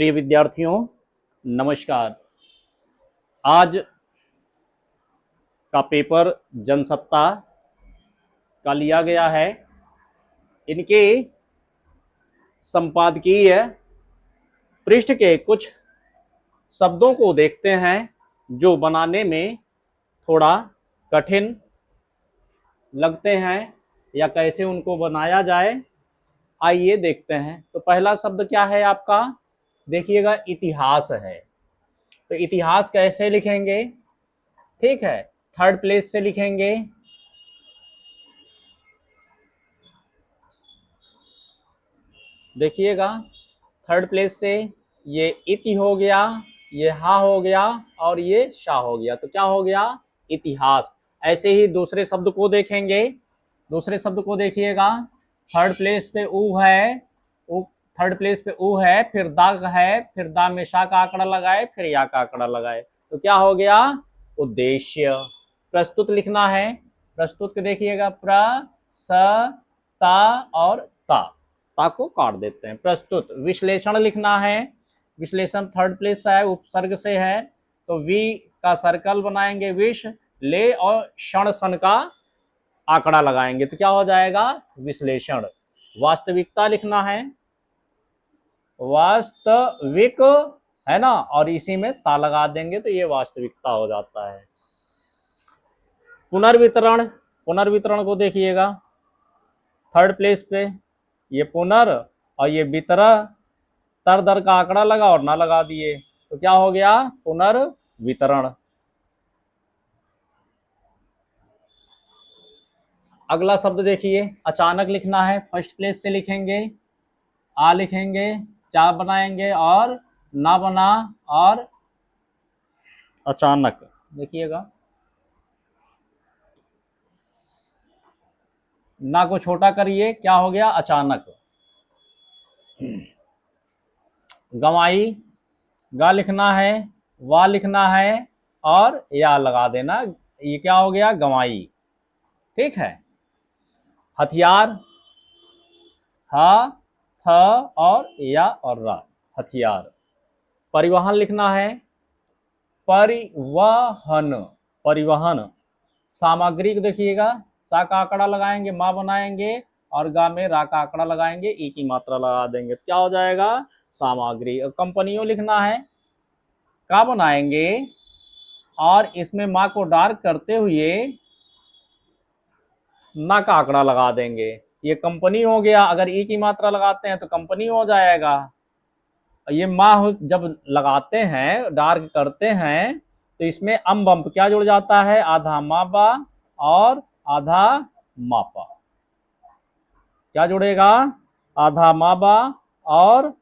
प्रिय विद्यार्थियों, नमस्कार। आज का पेपर जनसत्ता का लिया गया है। इनके संपादकीय पृष्ठ के कुछ शब्दों को देखते हैं जो बनाने में थोड़ा कठिन लगते हैं या कैसे उनको बनाया जाए, आइए देखते हैं। तो पहला शब्द क्या है आपका? देखिएगा, इतिहास है। तो इतिहास कैसे लिखेंगे? ठीक है, थर्ड प्लेस से लिखेंगे। देखिएगा, थर्ड प्लेस से ये इति हो गया, ये हा हो गया और ये शा हो गया। तो क्या हो गया? इतिहास। ऐसे ही दूसरे शब्द को देखेंगे। दूसरे शब्द को देखिएगा, थर्ड प्लेस पे ऊ है, थर्ड प्लेस पे ऊ है, फिर दाग है, फिर दा में शा का आंकड़ा लगाए, फिर या का आंकड़ा लगाए। तो क्या हो गया? उद्देश्य। प्रस्तुत लिखना है। प्रस्तुत के देखिएगा, प्र स ता और ता को काट देते हैं। प्रस्तुत। विश्लेषण लिखना है। विश्लेषण थर्ड प्लेस है, उपसर्ग से है, तो वी का सर्कल बनाएंगे, विष ले और क्षण सन का आंकड़ा लगाएंगे, तो क्या हो जाएगा? विश्लेषण। वास्तविकता लिखना है, वास्तविक है ना, और इसी में ता लगा देंगे तो ये वास्तविकता हो जाता है। पुनर्वितरण। पुनर्वितरण को देखिएगा, थर्ड प्लेस पे ये पुनर और ये वितरण, तर दर का आंकड़ा लगा और ना लगा दिए, तो क्या हो गया? पुनर्वितरण। अगला शब्द देखिए, अचानक लिखना है। फर्स्ट प्लेस से लिखेंगे, आ लिखेंगे, चा बनाएंगे और ना बना और अचानक। देखिएगा, ना को छोटा करिए, क्या हो गया? अचानक। गवाई, गा लिखना है, वा लिखना है और या लगा देना, ये क्या हो गया? गवाई। ठीक है। हथियार, हा, थ और या और रा, हथियार। परिवहन लिखना है, परिवहन, परिवहन। सामग्री को देखिएगा, सा का आंकड़ा लगाएंगे, माँ बनाएंगे और गा में रा का आंकड़ा लगाएंगे, ई की मात्रा लगा देंगे, क्या हो जाएगा? सामग्री। और कंपनियों लिखना है, का बनाएंगे और इसमें माँ को डार्क करते हुए ना का आंकड़ा लगा देंगे, ये कंपनी हो गया। अगर ई की मात्रा लगाते हैं तो कंपनी हो जाएगा। ये माँ जब लगाते हैं, डार्क करते हैं, तो इसमें अम बम्प क्या जुड़ जाता है? आधा मापा और आधा मापा। क्या जुड़ेगा? आधा मापा और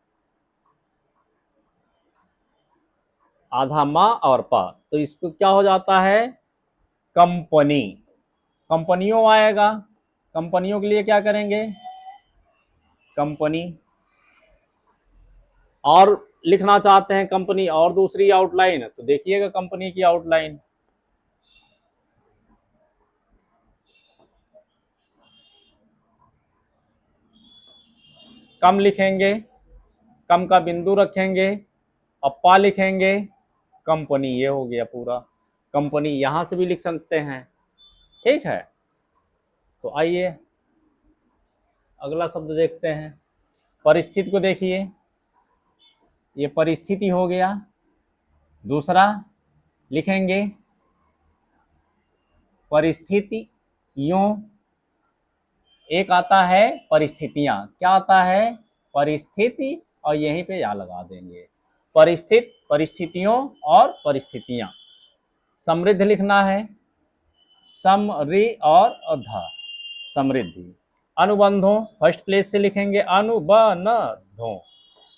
आधा मा और पा, तो इसको क्या हो जाता है? कंपनी। कंपनियों आएगा, कंपनियों के लिए क्या करेंगे? कंपनी। और लिखना चाहते हैं कंपनी और दूसरी आउटलाइन, तो देखिएगा कंपनी की आउटलाइन। कम लिखेंगे, कम का बिंदु रखेंगे और पा लिखेंगे, कंपनी। ये हो गया पूरा कंपनी। यहां से भी लिख सकते हैं। ठीक है, तो आइए अगला शब्द देखते हैं। परिस्थिति को देखिए, ये परिस्थिति हो गया। दूसरा लिखेंगे परिस्थितियों। एक आता है परिस्थितियां, क्या आता है? परिस्थिति और यहीं पे या लगा देंगे, परिस्थिति, परिस्थितियों और परिस्थितियां। समृद्ध लिखना है, समृ और ध, समृद्धि। अनुबंधों, फर्स्ट प्लेस से लिखेंगे, अनुबंधों,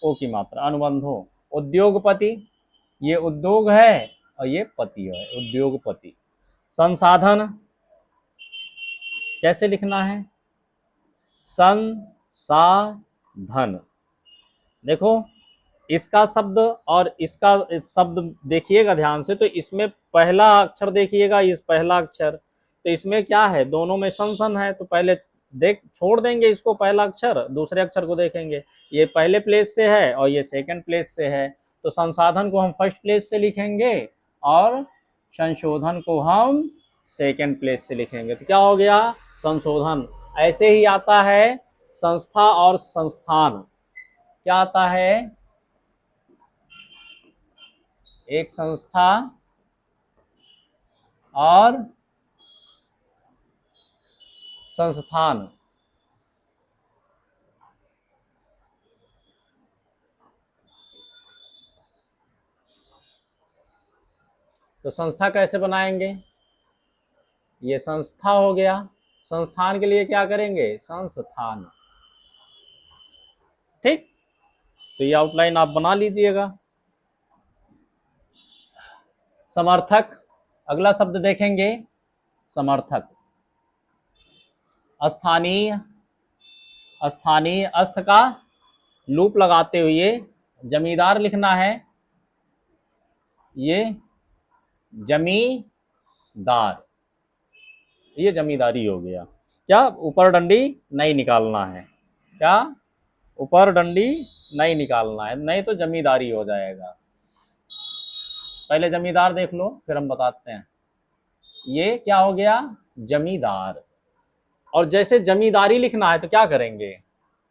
ओ की मात्रा, अनुबंधों। उद्योगपति, ये उद्योग है और ये पति है, उद्योगपति। संसाधन कैसे लिखना है? संसाधन। देखो, इसका शब्द और इसका शब्द देखिएगा ध्यान से, तो इसमें पहला अक्षर देखिएगा, इस पहला अक्षर, तो इसमें क्या है? दोनों में सन सन है, तो पहले देख छोड़ देंगे इसको, पहला अक्षर, दूसरे अक्षर को देखेंगे। ये पहले प्लेस से है और ये सेकंड प्लेस से है, तो संसाधन को हम फर्स्ट प्लेस से लिखेंगे और संशोधन को हम सेकंड प्लेस से लिखेंगे। तो क्या हो गया? संशोधन। ऐसे ही आता है संस्था और संस्थान। क्या आता है? एक संस्था और संस्थान। तो संस्था कैसे बनाएंगे? ये संस्था हो गया। संस्थान के लिए क्या करेंगे? संस्थान। ठीक, तो ये आउटलाइन आप बना लीजिएगा। समर्थक, अगला शब्द देखेंगे समर्थक। स्थानीय, स्थानीय अस्थ का लूप लगाते हुए जमींदार लिखना है। ये जमींदार, ये जमींदारी हो गया। क्या? ऊपर डंडी नहीं निकालना है। क्या? ऊपर डंडी नहीं निकालना है, नहीं तो जमींदारी हो जाएगा। पहले जमींदार देख लो, फिर हम बताते हैं। ये क्या हो गया? जमींदार। और जैसे जमींदारी लिखना है तो क्या करेंगे?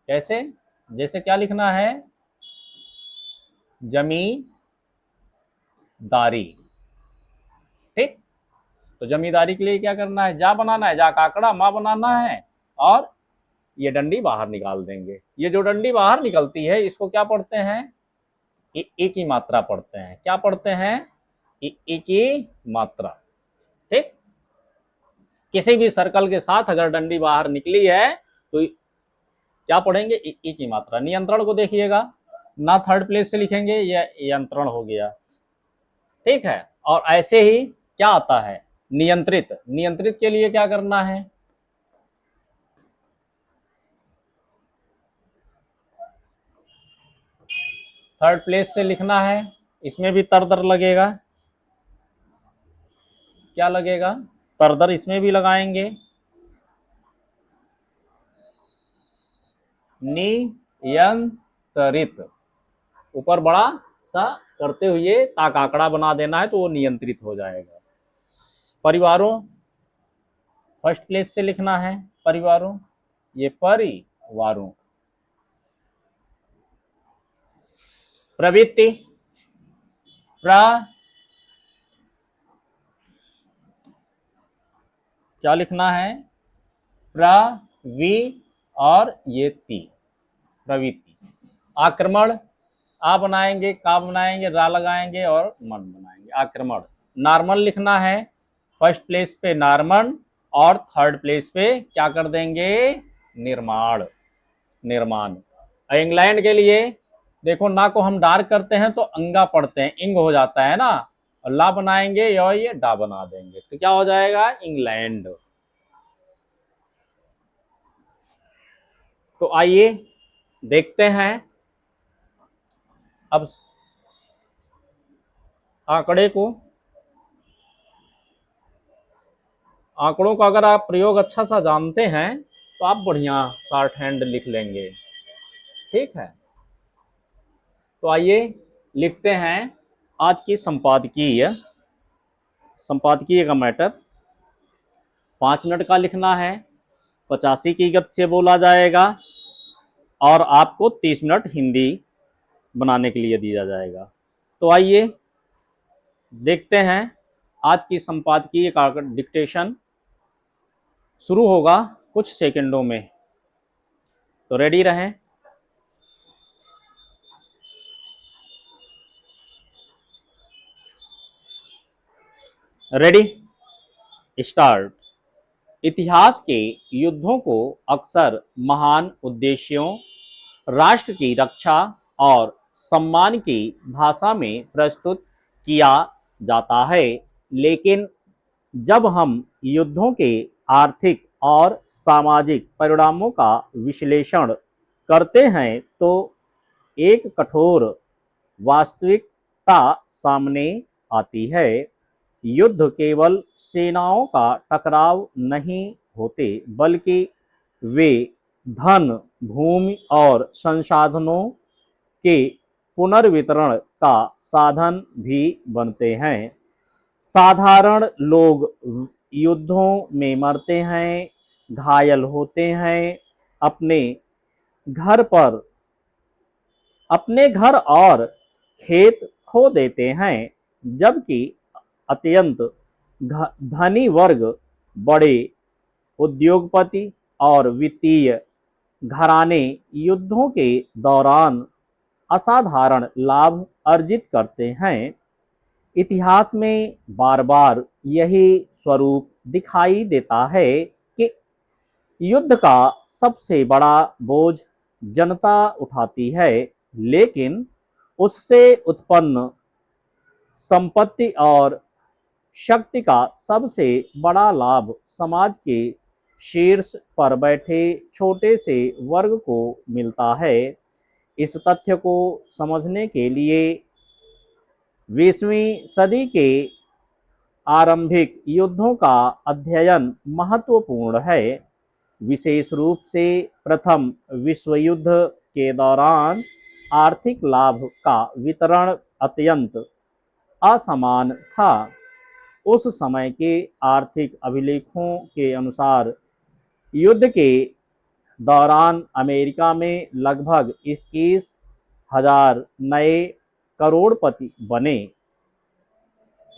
कैसे? जैसे क्या लिखना है? जमींदारी। ठीक, तो जमींदारी के लिए क्या करना है? जा बनाना है, जा काकड़ा माँ बनाना है, और ये डंडी बाहर निकाल देंगे। ये जो डंडी बाहर निकलती है इसको क्या पढ़ते हैं? ए की मात्रा पढ़ते हैं। क्या पढ़ते हैं? ए की मात्रा। ठीक, किसी भी सर्कल के साथ अगर डंडी बाहर निकली है तो क्या पढ़ेंगे? ई की मात्रा। नियंत्रण को देखिएगा ना, थर्ड प्लेस से लिखेंगे, यह यंत्रण हो गया। ठीक है, और ऐसे ही क्या आता है? नियंत्रित। नियंत्रित के लिए क्या करना है? थर्ड प्लेस से लिखना है। इसमें भी तरदर लगेगा। क्या लगेगा? तरदर इसमें भी लगाएंगे। नियंत्रित, ऊपर बड़ा सा करते हुए ताक आंकड़ा बना देना है तो वो नियंत्रित हो जाएगा। परिवारों, फर्स्ट प्लेस से लिखना है परिवारों, ये परिवारों। प्रवृत्ति, क्या लिखना है? प्रवि और ये ती, प्रवृत्ति। आक्रमण, आ बनाएंगे, का बनाएंगे, रा लगाएंगे और मन बनाएंगे। आक्रमण। नॉर्मल लिखना है, फर्स्ट प्लेस पे नॉर्मन और थर्ड प्लेस पे क्या कर देंगे? निर्माण, निर्माण। इंग्लैंड के लिए देखो, ना को हम डार्क करते हैं तो अंगा पढ़ते हैं, इंग हो जाता है ना, और ला बनाएंगे और ये डा बना देंगे तो क्या हो जाएगा? इंग्लैंड। तो आइए देखते हैं अब आंकड़े को। आंकड़ों का अगर आप प्रयोग अच्छा सा जानते हैं तो आप बढ़िया शॉर्ट हैंड लिख लेंगे। ठीक है, तो आइए लिखते हैं आज की संपादकीय। संपादकीय का मैटर 5 मिनट का लिखना है, 85 की गति से बोला जाएगा और आपको 30 मिनट हिंदी बनाने के लिए दिया जाएगा। तो आइए देखते हैं आज की संपादकीय का डिक्टेशन शुरू होगा कुछ सेकंडों में, तो रेडी रहें। Ready, start. इतिहास के युद्धों को अक्सर महान उद्देश्यों, राष्ट्र की रक्षा और सम्मान की भाषा में प्रस्तुत किया जाता है, लेकिन जब हम युद्धों के आर्थिक और सामाजिक परिणामों का विश्लेषण करते हैं तो एक कठोर वास्तविकता सामने आती है। युद्ध केवल सेनाओं का टकराव नहीं होते, बल्कि वे धन, भूमि और संसाधनों के पुनर्वितरण का साधन भी बनते हैं। साधारण लोग युद्धों में मरते हैं, घायल होते हैं, अपने घर पर अपने घर और खेत खो देते हैं, जबकि अत्यंत धनी वर्ग, बड़े उद्योगपति और वित्तीय घराने युद्धों के दौरान असाधारण लाभ अर्जित करते हैं। इतिहास में बार बार यही स्वरूप दिखाई देता है कि युद्ध का सबसे बड़ा बोझ जनता उठाती है, लेकिन उससे उत्पन्न संपत्ति और शक्ति का सबसे बड़ा लाभ समाज के शीर्ष पर बैठे छोटे से वर्ग को मिलता है। इस तथ्य को समझने के लिए 20वीं सदी के आरंभिक युद्धों का अध्ययन महत्वपूर्ण है। विशेष रूप से प्रथम विश्व युद्ध के दौरान आर्थिक लाभ का वितरण अत्यंत असमान था। उस समय के आर्थिक अभिलेखों के अनुसार युद्ध के दौरान अमेरिका में लगभग 21,000 नए करोड़पति बने।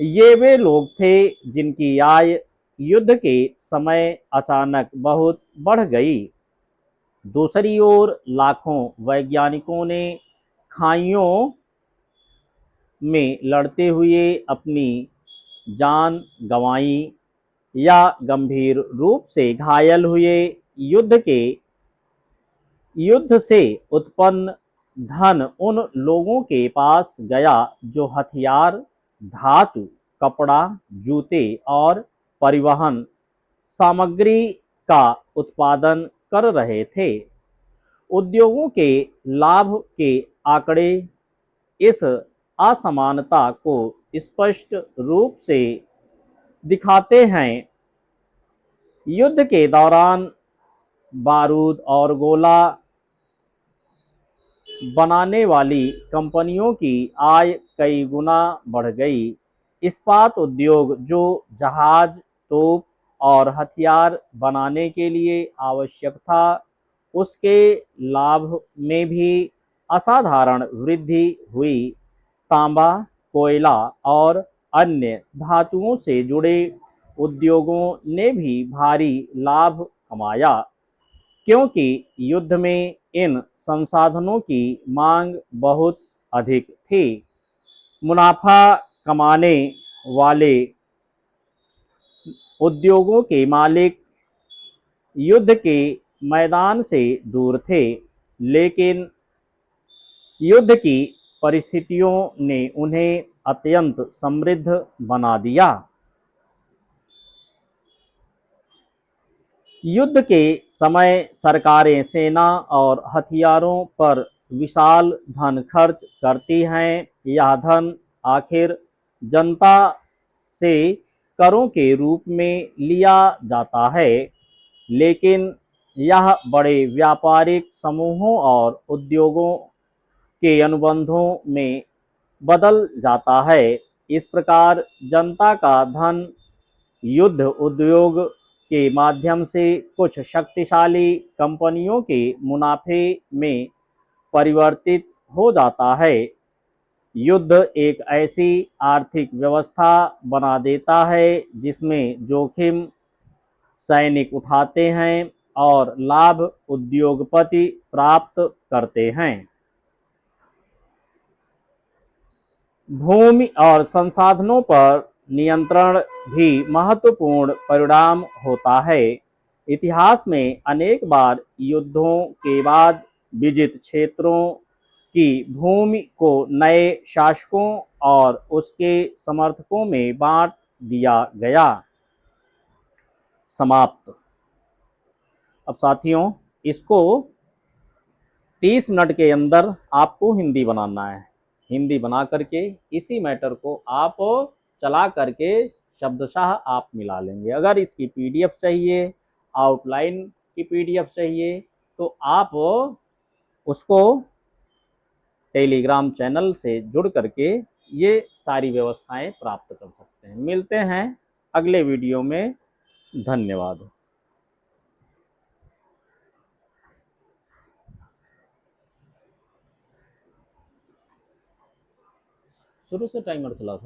ये वे लोग थे जिनकी आय युद्ध के समय अचानक बहुत बढ़ गई। दूसरी ओर लाखों वैज्ञानिकों ने खाइयों में लड़ते हुए अपनी जान गंवाई या गंभीर रूप से घायल हुए। युद्ध से उत्पन्न धन उन लोगों के पास गया जो हथियार, धातु, कपड़ा, जूते और परिवहन सामग्री का उत्पादन कर रहे थे। उद्योगों के लाभ के आंकड़े इस असमानता को स्पष्ट रूप से दिखाते हैं। युद्ध के दौरान बारूद और गोला बनाने वाली कंपनियों की आय कई गुना बढ़ गई। इस्पात उद्योग, जो जहाज, तोप और हथियार बनाने के लिए आवश्यक था, उसके लाभ में भी असाधारण वृद्धि हुई। तांबा, कोयला और अन्य धातुओं से जुड़े उद्योगों ने भी भारी लाभ कमाया, क्योंकि युद्ध में इन संसाधनों की मांग बहुत अधिक थी। मुनाफा कमाने वाले उद्योगों के मालिक युद्ध के मैदान से दूर थे, लेकिन युद्ध की परिस्थितियों ने उन्हें अत्यंत समृद्ध बना दिया। युद्ध के समय सरकारें सेना और हथियारों पर विशाल धन खर्च करती हैं। यह धन आखिर जनता से करों के रूप में लिया जाता है, लेकिन यह बड़े व्यापारिक समूहों और उद्योगों के अनुबंधों में बदल जाता है। इस प्रकार जनता का धन युद्ध उद्योग के माध्यम से कुछ शक्तिशाली कंपनियों के मुनाफे में परिवर्तित हो जाता है। युद्ध एक ऐसी आर्थिक व्यवस्था बना देता है जिसमें जोखिम सैनिक उठाते हैं और लाभ उद्योगपति प्राप्त करते हैं। भूमि और संसाधनों पर नियंत्रण भी महत्वपूर्ण परिणाम होता है। इतिहास में अनेक बार युद्धों के बाद विजित क्षेत्रों की भूमि को नए शासकों और उसके समर्थकों में बांट दिया गया। समाप्त। अब साथियों, इसको 30 मिनट के अंदर आपको हिंदी बनाना है। हिंदी बना करके इसी मैटर को आप चला करके शब्दशः आप मिला लेंगे। अगर इसकी PDF चाहिए, आउटलाइन की पीडीएफ चाहिए तो आप उसको टेलीग्राम चैनल से जुड़ करके ये सारी व्यवस्थाएं प्राप्त कर सकते हैं। मिलते हैं अगले वीडियो में। धन्यवाद। शुरू से टाइमर चला था।